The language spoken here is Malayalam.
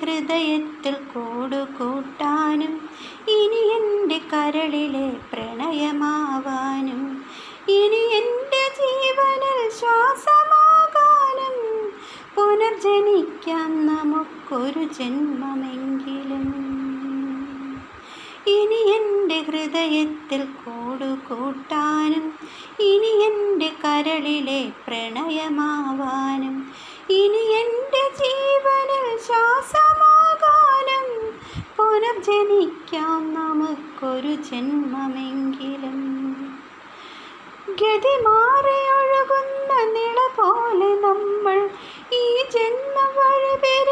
ഹൃദയത്തിൽ കൂടുകൂട്ടാനും ഇനി എൻ്റെ കരളിലെ പ്രണയമാവാനും ഇനി എൻ്റെ ജീവനിൽ ശ്വാസമാകാനും പുനർജനിക്കാം നമുക്കൊരു ജന്മമെങ്കിലും. ഇനി എൻ്റെ ഹൃദയത്തിൽ കൂടുകൂട്ടാനും ഇനി എൻ്റെ കരളിലെ പ്രണയമാവാനും ഇനി എൻ്റെ ജീവനിൽ ശ്വാസമാകാനും പുനർജനിക്കാം നമുക്കൊരു ജന്മമെങ്കിലും. ഗതി മാറി ഒഴുകുന്ന നിള പോലെ നമ്മൾ ഈ ജന്മ വഴിപെരി